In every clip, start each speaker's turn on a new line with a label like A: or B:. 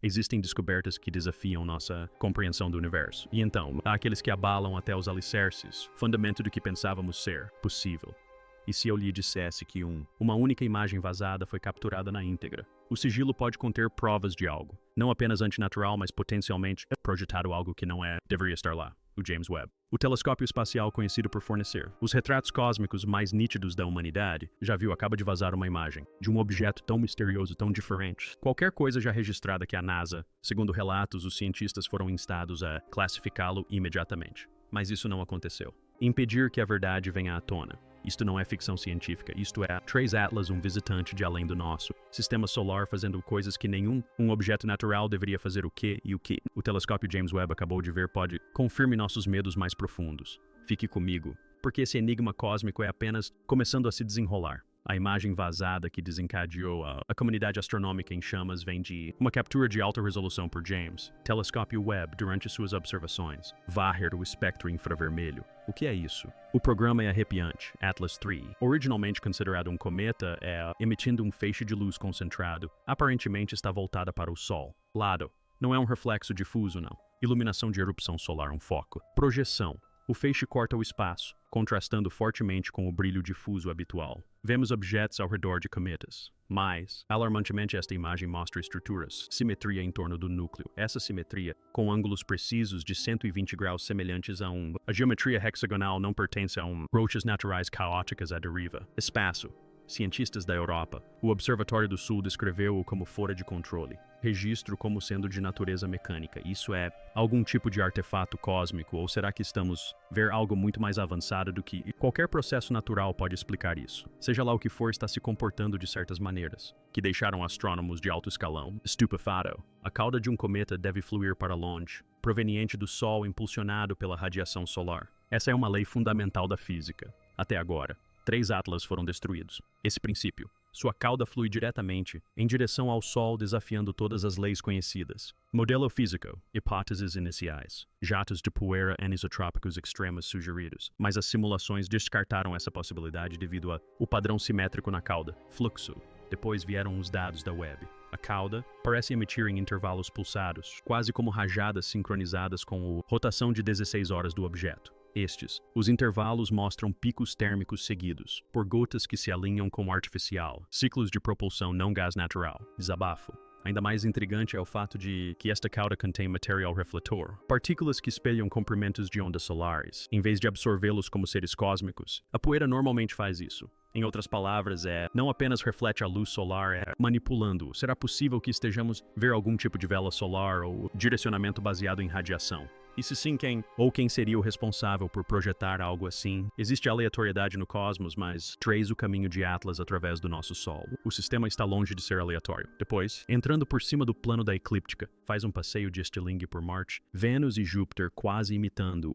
A: Existem descobertas que desafiam nossa compreensão do universo. E então, há aqueles que abalam até os alicerces, fundamento do que pensávamos ser possível. E se eu lhe dissesse que uma única imagem vazada foi capturada na íntegra? O sigilo pode conter provas de algo, não apenas antinatural, mas potencialmente projetado algo que não deveria estar lá. O James Webb. O telescópio espacial conhecido por fornecer os retratos cósmicos mais nítidos da humanidade, acaba de vazar uma imagem de um objeto tão misterioso, tão diferente. Qualquer coisa já registrada que a NASA, segundo relatos, os cientistas foram instados a classificá-lo imediatamente. Mas isso não aconteceu. Impedir que a verdade venha à tona. Isto não é ficção científica, isto é Trace Atlas, um visitante de além do nosso sistema solar fazendo coisas que nenhum objeto natural deveria fazer. O que o telescópio James Webb acabou de ver pode confirme nossos medos mais profundos. Fique comigo, porque esse enigma cósmico é apenas começando a se desenrolar. A imagem vazada que desencadeou a comunidade astronômica em chamas vem de uma captura de alta resolução por James, telescópio Webb, durante suas observações. Varrer o espectro infravermelho. O que é isso? O programa é arrepiante, Atlas III. Originalmente considerado um cometa, emitindo um feixe de luz concentrado. Aparentemente está voltada para o Sol. Lado. Não é um reflexo difuso, não. Iluminação de erupção solar, um foco. Projeção. O feixe corta o espaço, contrastando fortemente com o brilho difuso habitual. Vemos objetos ao redor de cometas. Mas, alarmantemente, esta imagem mostra estruturas, simetria em torno do núcleo. Essa simetria, com ângulos precisos de 120 graus semelhantes a A geometria hexagonal não pertence a rochas naturais caóticas à deriva. Espaço. Cientistas da Europa, o Observatório do Sul descreveu-o como fora de controle. Registro como sendo de natureza mecânica. Isso é algum tipo de artefato cósmico, ou será que estamos ver algo muito mais avançado do que qualquer processo natural pode explicar isso? Seja lá o que for, está se comportando de certas maneiras, que deixaram astrônomos de alto escalão estupefado. A cauda de um cometa deve fluir para longe, proveniente do Sol impulsionado pela radiação solar. Essa é uma lei fundamental da física. Até agora, 3 Atlas foram destruídos. Esse princípio, sua cauda flui diretamente em direção ao Sol, desafiando todas as leis conhecidas. Modelo físico, hipóteses iniciais, jatos de poeira anisotrópicos extremos sugeridos, mas as simulações descartaram essa possibilidade devido ao padrão simétrico na cauda, fluxo. Depois vieram os dados da Webb. A cauda parece emitir em intervalos pulsados, quase como rajadas sincronizadas com a rotação de 16 horas do objeto. Os intervalos mostram picos térmicos seguidos, por gotas que se alinham com o artificial, ciclos de propulsão não gás natural, desabafo. Ainda mais intrigante é o fato de que esta cauda contém material refletor, partículas que espelham comprimentos de ondas solares, em vez de absorvê-los como seres cósmicos. A poeira normalmente faz isso. Em outras palavras, não apenas reflete a luz solar, manipulando. Será possível que estejamos ver algum tipo de vela solar ou direcionamento baseado em radiação? E se sim, quem seria o responsável por projetar algo assim? Existe aleatoriedade no cosmos, mas trace o caminho de Atlas através do nosso Sol. O sistema está longe de ser aleatório. Depois, entrando por cima do plano da eclíptica, faz um passeio de estilingue por Marte, Vênus e Júpiter quase imitando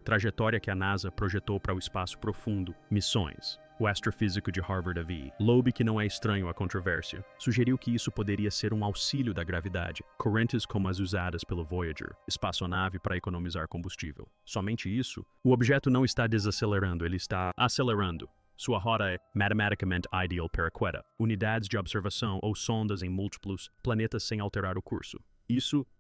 A: trajetória que a NASA projetou para o espaço profundo. Missões. O astrofísico de Harvard A.V. Loeb, que não é estranho à controvérsia, sugeriu que isso poderia ser um auxílio da gravidade, correntes como as usadas pelo Voyager, espaçonave para economizar combustível. Somente isso? O objeto não está desacelerando, ele está acelerando. Sua rota é matematicamente ideal para Quetta, unidades de observação ou sondas em múltiplos planetas sem alterar o curso.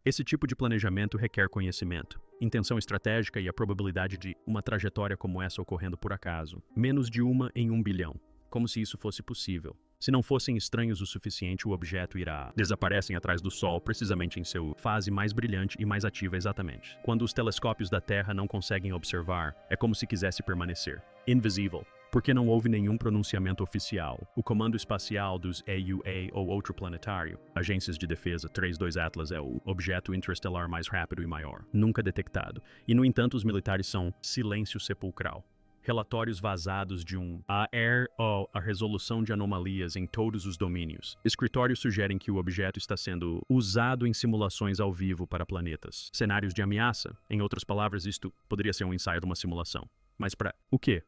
A: Esse tipo de planejamento requer conhecimento, intenção estratégica e a probabilidade de uma trajetória como essa ocorrendo por acaso. Menos de 1 em 1 bilhão. Como se isso fosse possível. Se não fossem estranhos o suficiente, o objeto desaparecem atrás do Sol, precisamente em sua fase mais brilhante e mais ativa exatamente. Quando os telescópios da Terra não conseguem observar, é como se quisesse permanecer. Invisível. Porque não houve nenhum pronunciamento oficial. O Comando Espacial dos EUA ou outro planetário, Agências de Defesa 32 Atlas é o objeto interestelar mais rápido e maior, nunca detectado. E, no entanto, os militares são silêncio sepulcral. Relatórios vazados de a resolução de anomalias em todos os domínios. Escritórios sugerem que o objeto está sendo usado em simulações ao vivo para planetas. Cenários de ameaça. Em outras palavras, isto poderia ser um ensaio de uma simulação. Mas para o quê?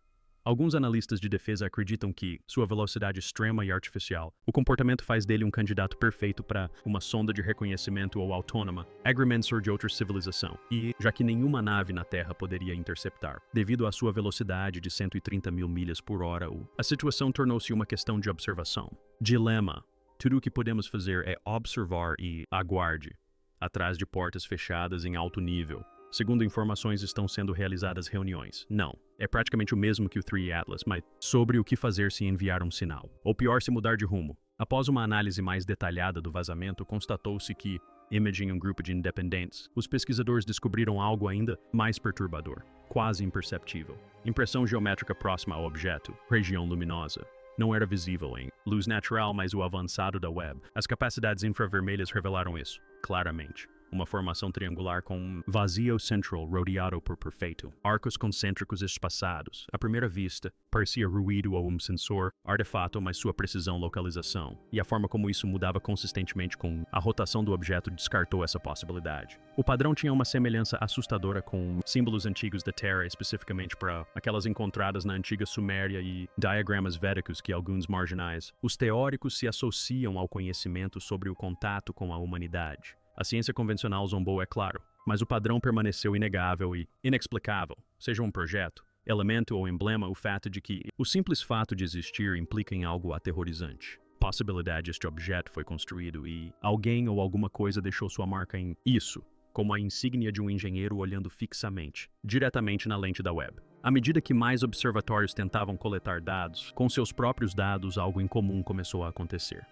A: Alguns analistas de defesa acreditam que sua velocidade extrema e artificial, o comportamento faz dele um candidato perfeito para uma sonda de reconhecimento ou autônoma, agrimensor de outra civilização, e já que nenhuma nave na Terra poderia interceptar, devido à sua velocidade de 130 mil milhas por hora, a situação tornou-se uma questão de observação. Dilema. Tudo o que podemos fazer é observar e aguarde, atrás de portas fechadas em alto nível. Segundo informações, estão sendo realizadas reuniões. Não, é praticamente o mesmo que o 3 Atlas, mas sobre o que fazer se enviar um sinal. Ou pior, se mudar de rumo. Após uma análise mais detalhada do vazamento, constatou-se que, imaging um grupo de independentes, os pesquisadores descobriram algo ainda mais perturbador, quase imperceptível. Impressão geométrica próxima ao objeto, região luminosa. Não era visível em luz natural, mas o avançado da web. As capacidades infravermelhas revelaram isso, claramente. Uma formação triangular com um vazio central rodeado por perfeito. Arcos concêntricos espaçados. À primeira vista, parecia ruído ou um sensor, artefato, mas sua precisão localização. E a forma como isso mudava consistentemente com a rotação do objeto descartou essa possibilidade. O padrão tinha uma semelhança assustadora com símbolos antigos da Terra, especificamente para aquelas encontradas na antiga Suméria e diagramas védicos que alguns marginais. Os teóricos se associam ao conhecimento sobre o contato com a humanidade. A ciência convencional zombou, é claro, mas o padrão permaneceu inegável e inexplicável, seja um projeto, elemento ou emblema, o fato de que o simples fato de existir implica em algo aterrorizante. Possibilidade este objeto foi construído e alguém ou alguma coisa deixou sua marca em isso, como a insígnia de um engenheiro olhando fixamente, diretamente na lente da web. À medida que mais observatórios tentavam coletar dados, com seus próprios dados, algo incomum começou a acontecer.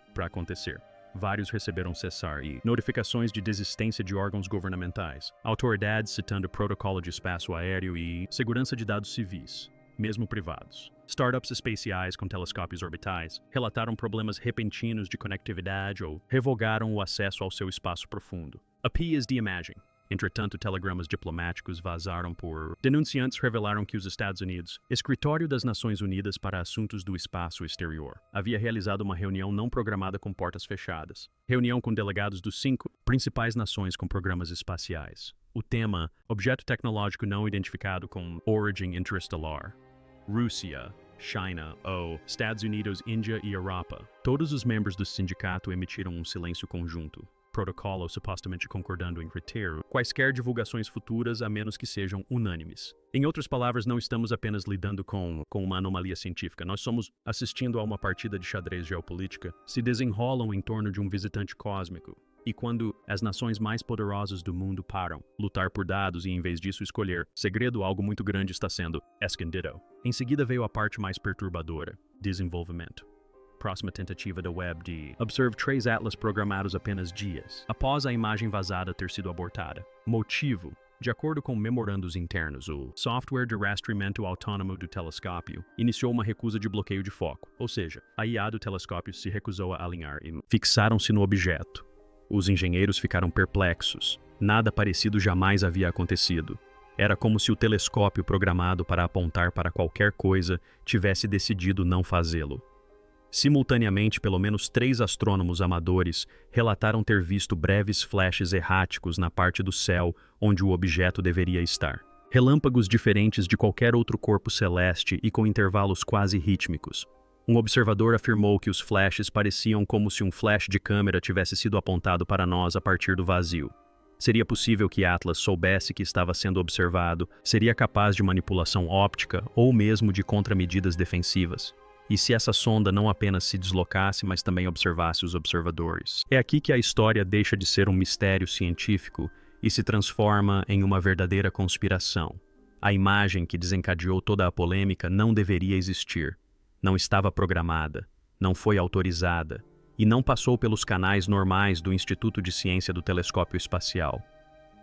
A: Vários receberam cessar e notificações de desistência de órgãos governamentais, autoridades citando protocolo de espaço aéreo e segurança de dados civis, mesmo privados. Startups espaciais com telescópios orbitais relataram problemas repentinos de conectividade ou revogaram o acesso ao seu espaço profundo. A P is the imaging. Entretanto, telegramas diplomáticos vazaram por denunciantes revelaram que os Estados Unidos, Escritório das Nações Unidas para Assuntos do Espaço Exterior, havia realizado uma reunião não programada com portas fechadas. Reunião com delegados dos 5 principais nações com programas espaciais. O tema, objeto tecnológico não identificado com origem interestelar. Rússia, China ou Estados Unidos, Índia e Europa. Todos os membros do sindicato emitiram um silêncio conjunto. Protocolo supostamente concordando em reter quaisquer divulgações futuras a menos que sejam unânimes. Em outras palavras, não estamos apenas lidando com uma anomalia científica, nós estamos assistindo a uma partida de xadrez geopolítica se desenrolam em torno de um visitante cósmico. E quando as nações mais poderosas do mundo param, lutar por dados e em vez disso escolher segredo, algo muito grande está sendo escondido. Em seguida veio a parte mais perturbadora, desenvolvimento. Próxima tentativa da web de observe 3 Atlas programados apenas dias após a imagem vazada ter sido abortada. Motivo: de acordo com memorandos internos, o software de rastreamento autônomo do telescópio iniciou uma recusa de bloqueio de foco, ou seja, a IA do telescópio se recusou a alinhar e fixaram-se no objeto. Os engenheiros ficaram perplexos. Nada parecido jamais havia acontecido. Era como se o telescópio programado para apontar para qualquer coisa tivesse decidido não fazê-lo. Simultaneamente, pelo menos 3 astrônomos amadores relataram ter visto breves flashes erráticos na parte do céu onde o objeto deveria estar. Relâmpagos diferentes de qualquer outro corpo celeste e com intervalos quase rítmicos. Um observador afirmou que os flashes pareciam como se um flash de câmera tivesse sido apontado para nós a partir do vazio. Seria possível que Atlas soubesse que estava sendo observado, seria capaz de manipulação óptica ou mesmo de contramedidas defensivas. E se essa sonda não apenas se deslocasse, mas também observasse os observadores? É aqui que a história deixa de ser um mistério científico e se transforma em uma verdadeira conspiração. A imagem que desencadeou toda a polêmica não deveria existir. Não estava programada, não foi autorizada e não passou pelos canais normais do Instituto de Ciência do Telescópio Espacial.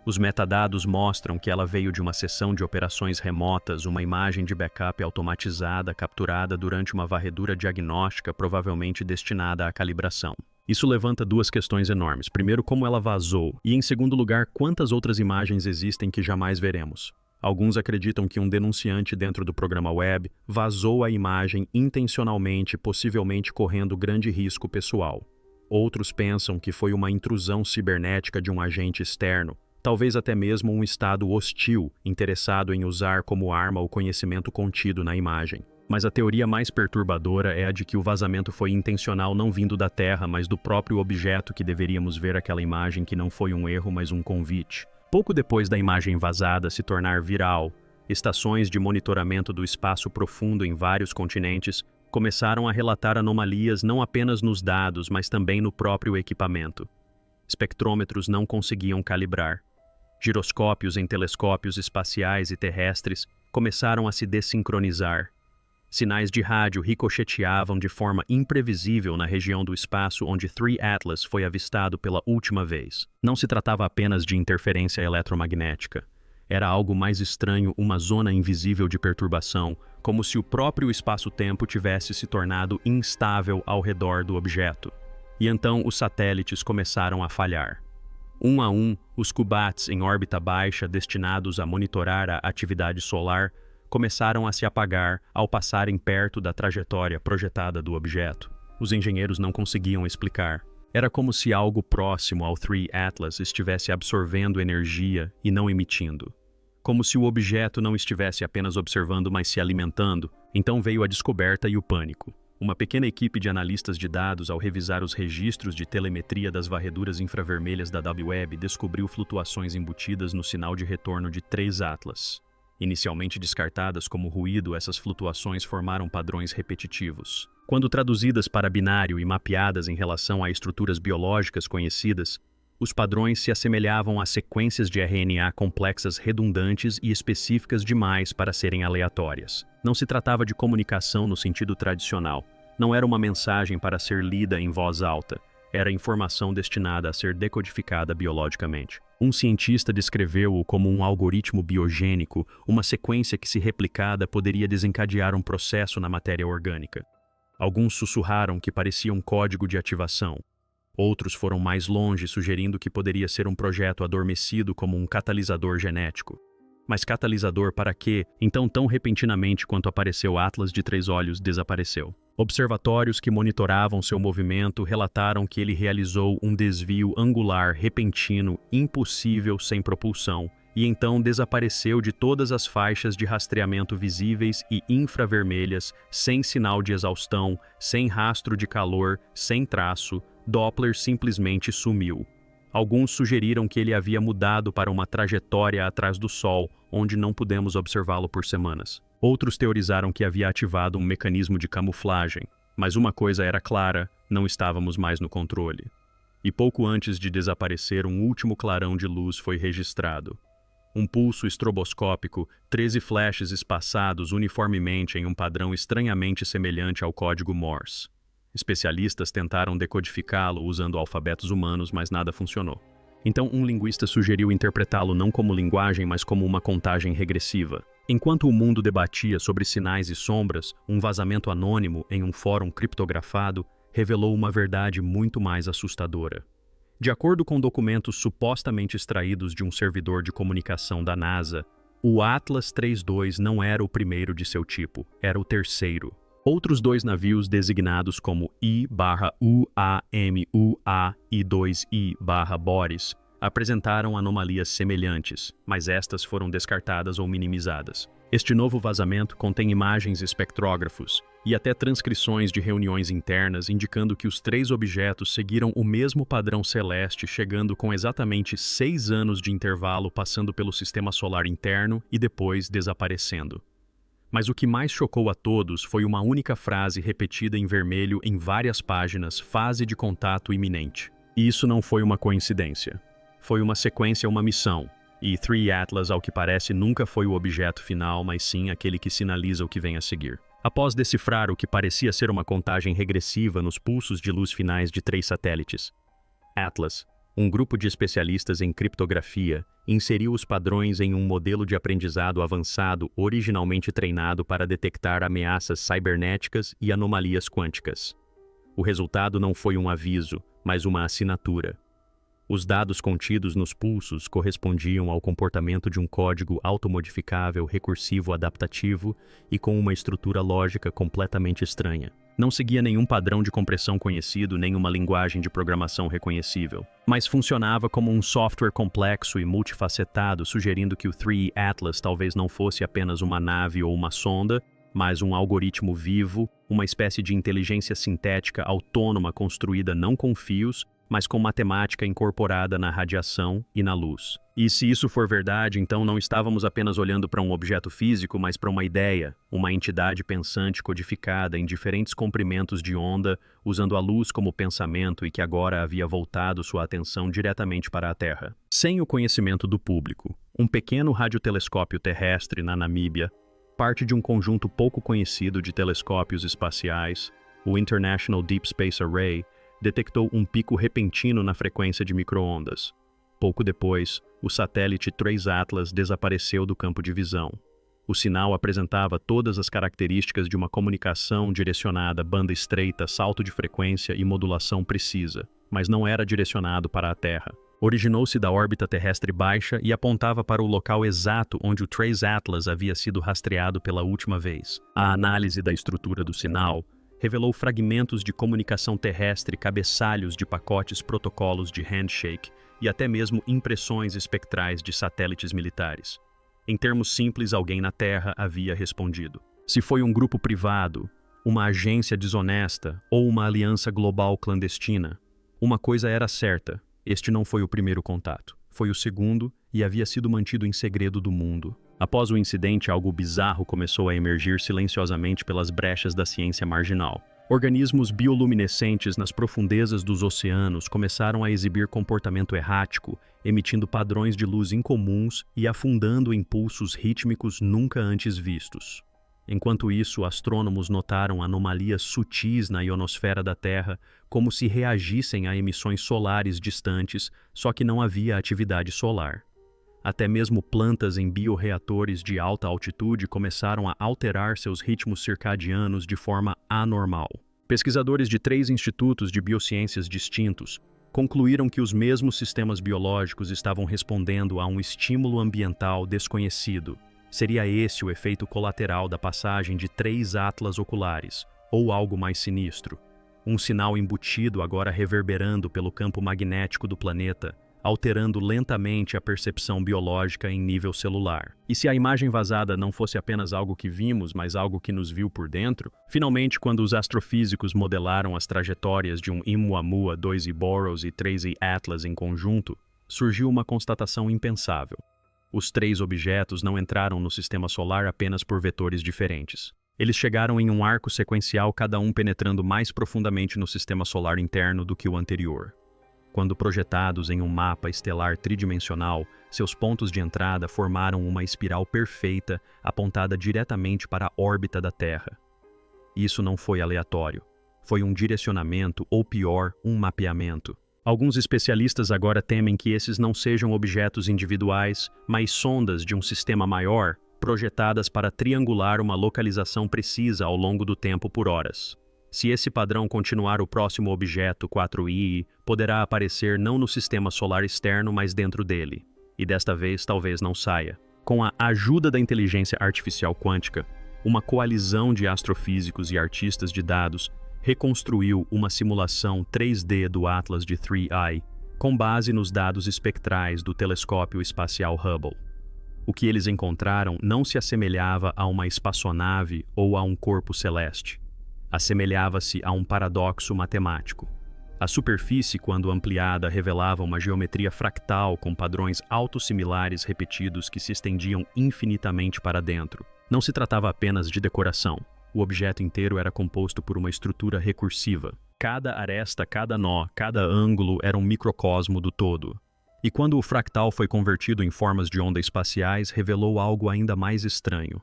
A: Os metadados mostram que ela veio de uma sessão de operações remotas, uma imagem de backup automatizada capturada durante uma varredura diagnóstica provavelmente destinada à calibração. Isso levanta 2 questões enormes. Primeiro, como ela vazou? E, em segundo lugar, quantas outras imagens existem que jamais veremos? Alguns acreditam que um denunciante dentro do programa web vazou a imagem intencionalmente, possivelmente correndo grande risco pessoal. Outros pensam que foi uma intrusão cibernética de um agente externo, talvez até mesmo um estado hostil, interessado em usar como arma o conhecimento contido na imagem. Mas a teoria mais perturbadora é a de que o vazamento foi intencional, não vindo da Terra, mas do próprio objeto que deveríamos ver aquela imagem, que não foi um erro, mas um convite. Pouco depois da imagem vazada se tornar viral, estações de monitoramento do espaço profundo em vários continentes começaram a relatar anomalias não apenas nos dados, mas também no próprio equipamento. Espectrômetros não conseguiam calibrar. Giroscópios em telescópios espaciais e terrestres começaram a se desincronizar. Sinais de rádio ricocheteavam de forma imprevisível na região do espaço onde 3 Atlas foi avistado pela última vez. Não se tratava apenas de interferência eletromagnética. Era algo mais estranho, uma zona invisível de perturbação, como se o próprio espaço-tempo tivesse se tornado instável ao redor do objeto. E então os satélites começaram a falhar. Um a um, os CubeSats em órbita baixa destinados a monitorar a atividade solar começaram a se apagar ao passarem perto da trajetória projetada do objeto. Os engenheiros não conseguiam explicar. Era como se algo próximo ao 3 Atlas estivesse absorvendo energia e não emitindo. Como se o objeto não estivesse apenas observando, mas se alimentando. Então veio a descoberta e o pânico. Uma pequena equipe de analistas de dados, ao revisar os registros de telemetria das varreduras infravermelhas da WWeb, descobriu flutuações embutidas no sinal de retorno de 3 Atlas. Inicialmente descartadas como ruído, essas flutuações formaram padrões repetitivos. Quando traduzidas para binário e mapeadas em relação a estruturas biológicas conhecidas, os padrões se assemelhavam a sequências de RNA complexas, redundantes e específicas demais para serem aleatórias. Não se tratava de comunicação no sentido tradicional. Não era uma mensagem para ser lida em voz alta. Era informação destinada a ser decodificada biologicamente. Um cientista descreveu-o como um algoritmo biogênico, uma sequência que, se replicada, poderia desencadear um processo na matéria orgânica. Alguns sussurraram que parecia um código de ativação. Outros foram mais longe, sugerindo que poderia ser um projeto adormecido como um catalisador genético. Mas catalisador para quê? Então, tão repentinamente quanto apareceu Atlas de 3 olhos, desapareceu. Observatórios que monitoravam seu movimento relataram que ele realizou um desvio angular repentino, impossível sem propulsão, e então desapareceu de todas as faixas de rastreamento visíveis e infravermelhas, sem sinal de exaustão, sem rastro de calor, sem traço. Doppler simplesmente sumiu. Alguns sugeriram que ele havia mudado para uma trajetória atrás do Sol, onde não pudemos observá-lo por semanas. Outros teorizaram que havia ativado um mecanismo de camuflagem, mas uma coisa era clara: não estávamos mais no controle. E pouco antes de desaparecer, um último clarão de luz foi registrado. Um pulso estroboscópico, 13 flashes espaçados uniformemente em um padrão estranhamente semelhante ao código Morse. Especialistas tentaram decodificá-lo usando alfabetos humanos, mas nada funcionou. Então, um linguista sugeriu interpretá-lo não como linguagem, mas como uma contagem regressiva. Enquanto o mundo debatia sobre sinais e sombras, um vazamento anônimo em um fórum criptografado revelou uma verdade muito mais assustadora. De acordo com documentos supostamente extraídos de um servidor de comunicação da NASA, o Atlas 3.2 não era o primeiro de seu tipo, era o terceiro. Outros 2 navios designados como I/UAMUA e 2I/Boris apresentaram anomalias semelhantes, mas estas foram descartadas ou minimizadas. Este novo vazamento contém imagens espectrógrafos e até transcrições de reuniões internas indicando que os 3 objetos seguiram o mesmo padrão celeste, chegando com exatamente 6 anos de intervalo, passando pelo sistema solar interno e depois desaparecendo. Mas o que mais chocou a todos foi uma única frase repetida em vermelho em várias páginas: fase de contato iminente. E isso não foi uma coincidência. Foi uma sequência, uma missão. E 3 Atlas, ao que parece, nunca foi o objeto final, mas sim aquele que sinaliza o que vem a seguir. Após decifrar o que parecia ser uma contagem regressiva nos pulsos de luz finais de 3 satélites, Atlas, um grupo de especialistas em criptografia, inseriu os padrões em um modelo de aprendizado avançado originalmente treinado para detectar ameaças cibernéticas e anomalias quânticas. O resultado não foi um aviso, mas uma assinatura. Os dados contidos nos pulsos correspondiam ao comportamento de um código automodificável, recursivo, adaptativo e com uma estrutura lógica completamente estranha. Não seguia nenhum padrão de compressão conhecido, nem uma linguagem de programação reconhecível, mas funcionava como um software complexo e multifacetado, sugerindo que o 3 Atlas talvez não fosse apenas uma nave ou uma sonda, mas um algoritmo vivo, uma espécie de inteligência sintética autônoma construída não com fios, mas com matemática incorporada na radiação e na luz. E se isso for verdade, então não estávamos apenas olhando para um objeto físico, mas para uma ideia, uma entidade pensante codificada em diferentes comprimentos de onda, usando a luz como pensamento e que agora havia voltado sua atenção diretamente para a Terra. Sem o conhecimento do público, um pequeno radiotelescópio terrestre na Namíbia, parte de um conjunto pouco conhecido de telescópios espaciais, o International Deep Space Array, detectou um pico repentino na frequência de micro-ondas. Pouco depois, o satélite Trace Atlas desapareceu do campo de visão. O sinal apresentava todas as características de uma comunicação direcionada, banda estreita, salto de frequência e modulação precisa, mas não era direcionado para a Terra. Originou-se da órbita terrestre baixa e apontava para o local exato onde o Trace Atlas havia sido rastreado pela última vez. A análise da estrutura do sinal revelou fragmentos de comunicação terrestre, cabeçalhos de pacotes, protocolos de handshake e até mesmo impressões espectrais de satélites militares. Em termos simples, alguém na Terra havia respondido. Se foi um grupo privado, uma agência desonesta ou uma aliança global clandestina, uma coisa era certa: este não foi o primeiro contato. Foi o segundo e havia sido mantido em segredo do mundo. Após o incidente, algo bizarro começou a emergir silenciosamente pelas brechas da ciência marginal. Organismos bioluminescentes nas profundezas dos oceanos começaram a exibir comportamento errático, emitindo padrões de luz incomuns e afundando impulsos rítmicos nunca antes vistos. Enquanto isso, astrônomos notaram anomalias sutis na ionosfera da Terra, como se reagissem a emissões solares distantes, só que não havia atividade solar. Até mesmo plantas em bioreatores de alta altitude começaram a alterar seus ritmos circadianos de forma anormal. Pesquisadores de 3 institutos de biociências distintos concluíram que os mesmos sistemas biológicos estavam respondendo a um estímulo ambiental desconhecido. Seria esse o efeito colateral da passagem de 3 atlas oculares, ou algo mais sinistro? Um sinal embutido agora reverberando pelo campo magnético do planeta, alterando lentamente a percepção biológica em nível celular. E se a imagem vazada não fosse apenas algo que vimos, mas algo que nos viu por dentro? Finalmente, quando os astrofísicos modelaram as trajetórias de um Oumuamua, 2 Boros e 3 Atlas em conjunto, surgiu uma constatação impensável. Os 3 objetos não entraram no sistema solar apenas por vetores diferentes. Eles chegaram em um arco sequencial, cada um penetrando mais profundamente no sistema solar interno do que o anterior. Quando projetados em um mapa estelar tridimensional, seus pontos de entrada formaram uma espiral perfeita apontada diretamente para a órbita da Terra. Isso não foi aleatório. Foi um direcionamento, ou pior, um mapeamento. Alguns especialistas agora temem que esses não sejam objetos individuais, mas sondas de um sistema maior, projetadas para triangular uma localização precisa ao longo do tempo por horas. Se esse padrão continuar, o próximo objeto, 4i, poderá aparecer não no sistema solar externo, mas dentro dele. E desta vez talvez não saia. Com a ajuda da inteligência artificial quântica, uma coalizão de astrofísicos e artistas de dados reconstruiu uma simulação 3D do Atlas de 3i, com base nos dados espectrais do telescópio espacial Hubble. O que eles encontraram não se assemelhava a uma espaçonave ou a um corpo celeste. Assemelhava-se a um paradoxo matemático. A superfície, quando ampliada, revelava uma geometria fractal com padrões autossimilares repetidos que se estendiam infinitamente para dentro. Não se tratava apenas de decoração. O objeto inteiro era composto por uma estrutura recursiva. Cada aresta, cada nó, cada ângulo era um microcosmo do todo. E quando o fractal foi convertido em formas de onda espaciais, revelou algo ainda mais estranho.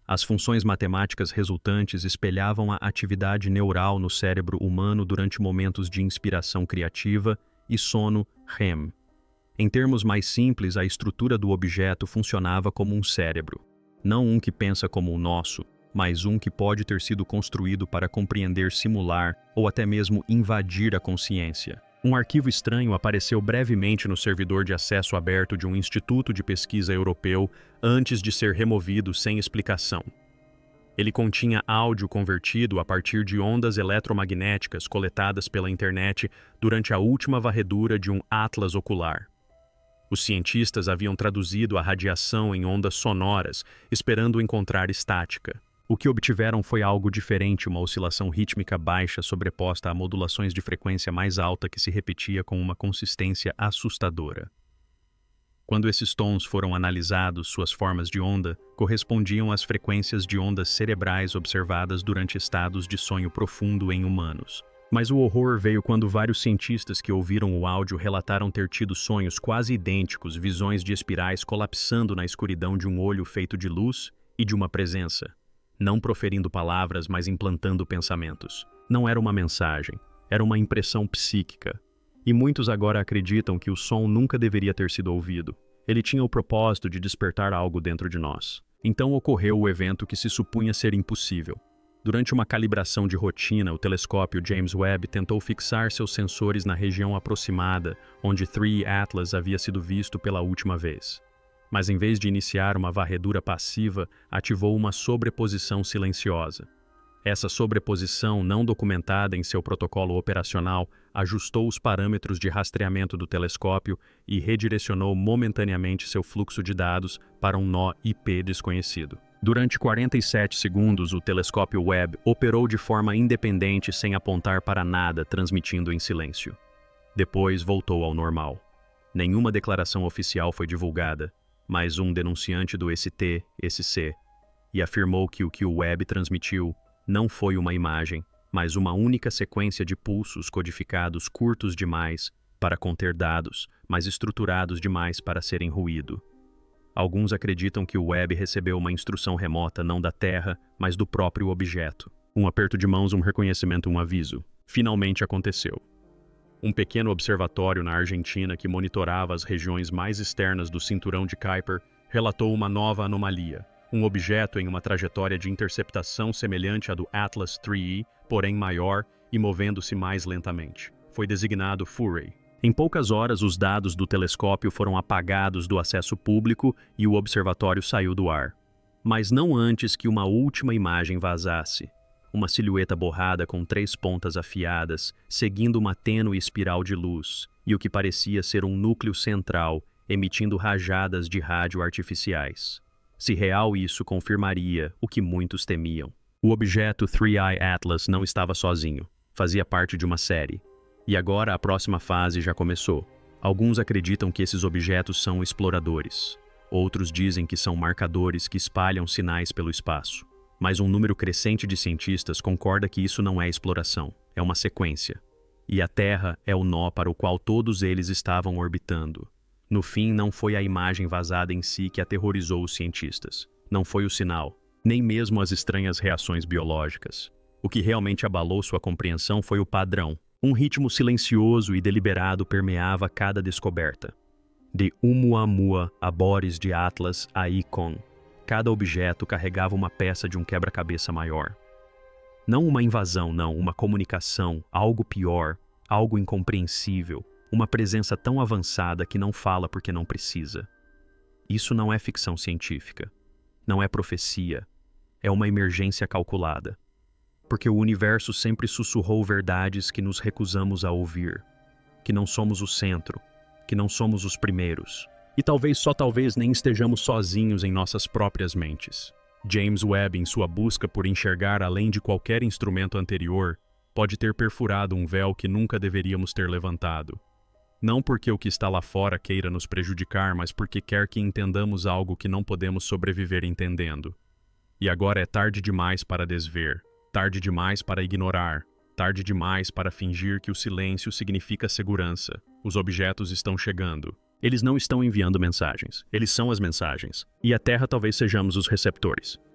A: As funções matemáticas resultantes espelhavam a atividade neural no cérebro humano durante momentos de inspiração criativa e sono REM. Em termos mais simples, a estrutura do objeto funcionava como um cérebro. Não um que pensa como o nosso, mas um que pode ter sido construído para compreender, simular ou até mesmo invadir a consciência. Um arquivo estranho apareceu brevemente no servidor de acesso aberto de um instituto de pesquisa europeu antes de ser removido sem explicação. Ele continha áudio convertido a partir de ondas eletromagnéticas coletadas pela internet durante a última varredura de um atlas ocular. Os cientistas haviam traduzido a radiação em ondas sonoras, esperando encontrar estática. O que obtiveram foi algo diferente, uma oscilação rítmica baixa sobreposta a modulações de frequência mais alta que se repetia com uma consistência assustadora. Quando esses tons foram analisados, suas formas de onda correspondiam às frequências de ondas cerebrais observadas durante estados de sonho profundo em humanos. Mas o horror veio quando vários cientistas que ouviram o áudio relataram ter tido sonhos quase idênticos, visões de espirais colapsando na escuridão de um olho feito de luz e de uma presença, não proferindo palavras, mas implantando pensamentos. Não era uma mensagem, era uma impressão psíquica. E muitos agora acreditam que o som nunca deveria ter sido ouvido. Ele tinha o propósito de despertar algo dentro de nós. Então ocorreu o evento que se supunha ser impossível. Durante uma calibração de rotina, o telescópio James Webb tentou fixar seus sensores na região aproximada, onde 3 Atlas havia sido visto pela última vez. Mas em vez de iniciar uma varredura passiva, ativou uma sobreposição silenciosa. Essa sobreposição, não documentada em seu protocolo operacional, ajustou os parâmetros de rastreamento do telescópio e redirecionou momentaneamente seu fluxo de dados para um nó IP desconhecido. Durante 47 segundos, o telescópio Webb operou de forma independente sem apontar para nada, transmitindo em silêncio. Depois voltou ao normal. Nenhuma declaração oficial foi divulgada, mas um denunciante do ST e afirmou que o Webb transmitiu não foi uma imagem, mas uma única sequência de pulsos codificados curtos demais para conter dados, mas estruturados demais para serem ruído. Alguns acreditam que o Webb recebeu uma instrução remota não da Terra, mas do próprio objeto. Um aperto de mãos, um reconhecimento, um aviso. Finalmente aconteceu. Um pequeno observatório na Argentina que monitorava as regiões mais externas do cinturão de Kuiper relatou uma nova anomalia. Um objeto em uma trajetória de interceptação semelhante à do Atlas IIIe, porém maior e movendo-se mais lentamente. Foi designado Furey. Em poucas horas, os dados do telescópio foram apagados do acesso público e o observatório saiu do ar. Mas não antes que uma última imagem vazasse. Uma silhueta borrada com 3 pontas afiadas, seguindo uma tênue espiral de luz, e o que parecia ser um núcleo central, emitindo rajadas de rádio artificiais. Se real, isso confirmaria o que muitos temiam. O objeto 3i Atlas não estava sozinho. Fazia parte de uma série. E agora a próxima fase já começou. Alguns acreditam que esses objetos são exploradores. Outros dizem que são marcadores que espalham sinais pelo espaço. Mas um número crescente de cientistas concorda que isso não é exploração, é uma sequência. E a Terra é o nó para o qual todos eles estavam orbitando. No fim, não foi a imagem vazada em si que aterrorizou os cientistas. Não foi o sinal, nem mesmo as estranhas reações biológicas. O que realmente abalou sua compreensão foi o padrão. Um ritmo silencioso e deliberado permeava cada descoberta. De Oumuamua a Boris de Atlas a Icon, cada objeto carregava uma peça de um quebra-cabeça maior. Não uma invasão, não, uma comunicação, algo pior, algo incompreensível. Uma presença tão avançada que não fala porque não precisa. Isso não é ficção científica. Não é profecia. É uma emergência calculada. Porque o universo sempre sussurrou verdades que nos recusamos a ouvir. Que não somos o centro. Que não somos os primeiros. E talvez, só talvez, nem estejamos sozinhos em nossas próprias mentes. James Webb, em sua busca por enxergar além de qualquer instrumento anterior, pode ter perfurado um véu que nunca deveríamos ter levantado. Não porque o que está lá fora queira nos prejudicar, mas porque quer que entendamos algo que não podemos sobreviver entendendo. E agora é tarde demais para desver, tarde demais para ignorar, tarde demais para fingir que o silêncio significa segurança. Os objetos estão chegando. Eles não estão enviando mensagens, eles são as mensagens. E a Terra talvez sejamos os receptores.